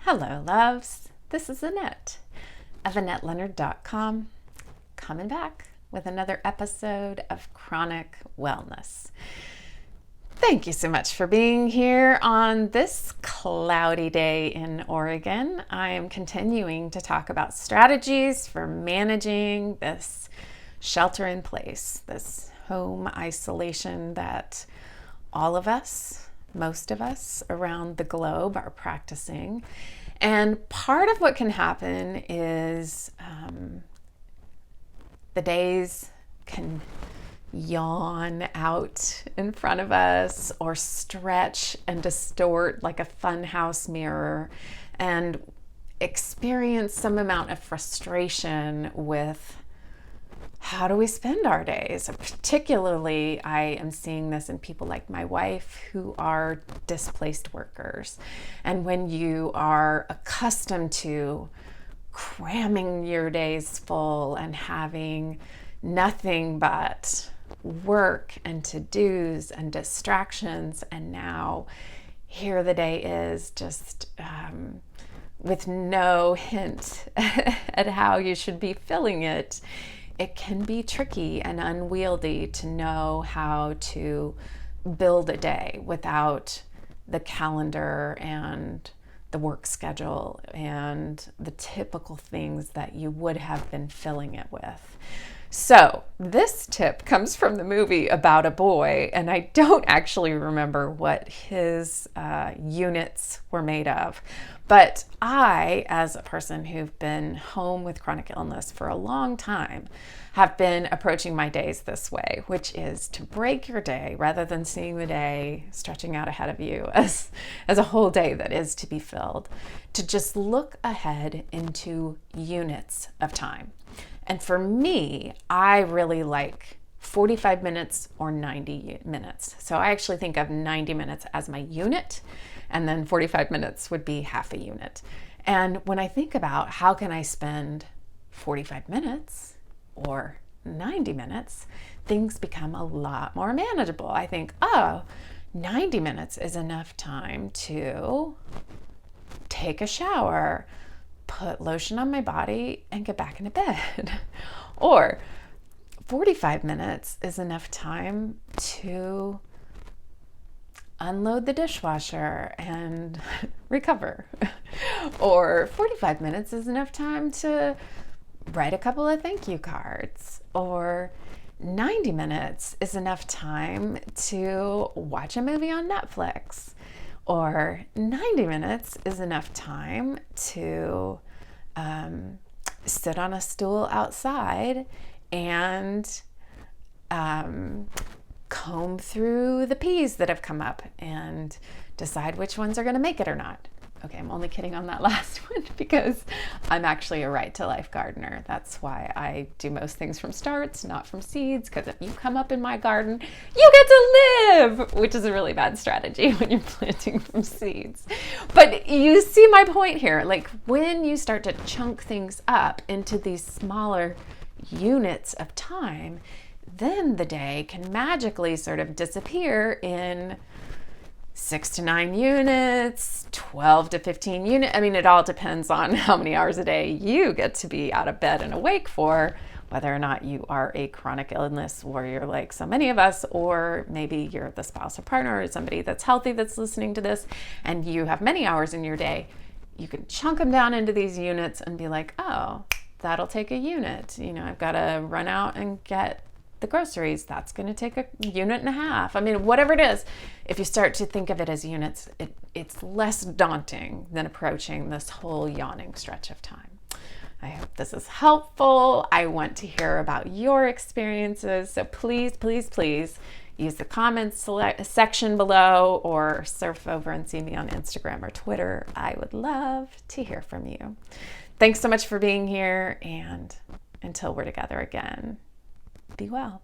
Hello, loves. This is Annette of AnnetteLeonard.com, coming back with another episode of Chronic Wellness. Thank you so much for being here on this cloudy day in Oregon. I am continuing to talk about strategies for managing this shelter in place, this home isolation that all of us, most of us around the globe are practicing. And part of what can happen is the days can yawn out in front of us or stretch and distort like a funhouse mirror and experience some amount of frustration with how do we spend our days? Particularly, I am seeing this in people like my wife who are displaced workers. And when you are accustomed to cramming your days full and having nothing but work and to-dos and distractions, and now here the day is just with no hint at how you should be filling it, it can be tricky and unwieldy to know how to build a day without the calendar and the work schedule and the typical things that you would have been filling it with. So this tip comes from the movie about a boy, and I don't actually remember what his units were made of. But I, as a person who's been home with chronic illness for a long time, have been approaching my days this way, which is to break your day rather than seeing the day stretching out ahead of you as a whole day that is to be filled, to just look ahead into units of time. And for me, I really like 45 minutes or 90 minutes. So I actually think of 90 minutes as my unit, and then 45 minutes would be half a unit. And when I think about how can I spend 45 minutes or 90 minutes, things become a lot more manageable. I think, 90 minutes is enough time to take a shower, put lotion on my body, and get back into bed. Or 45 minutes is enough time to unload the dishwasher and recover. Or 45 minutes is enough time to write a couple of thank you cards. Or 90 minutes is enough time to watch a movie on Netflix. Or 90 minutes is enough time to sit on a stool outside and comb through the peas that have come up and decide which ones are going to make it or not. Okay, I'm only kidding on that last one because I'm actually a right to life gardener. That's why I do most things from starts, not from seeds, because if you come up in my garden, you get to live, which is a really bad strategy when you're planting from seeds. But you see my point here. Like when you start to chunk things up into these smaller units of time, then the day can magically sort of disappear in 6 to 9 units, 12 to 15 units. I mean, it all depends on how many hours a day you get to be out of bed and awake for, whether or not you are a chronic illness warrior like so many of us, or maybe you're the spouse or partner or somebody that's healthy that's listening to this and you have many hours in your day. You can chunk them down into these units and be like, oh, that'll take a unit. You know, I've got to run out and get the groceries. That's going to take a unit and a half. I mean, whatever it is, if you start to think of it as units, it's less daunting than approaching this whole yawning stretch of time. I hope this is helpful. I want to hear about your experiences. So please, please, please use the comments section below or surf over and see me on Instagram or Twitter. I would love to hear from you. Thanks so much for being here, and until we're together again, be well.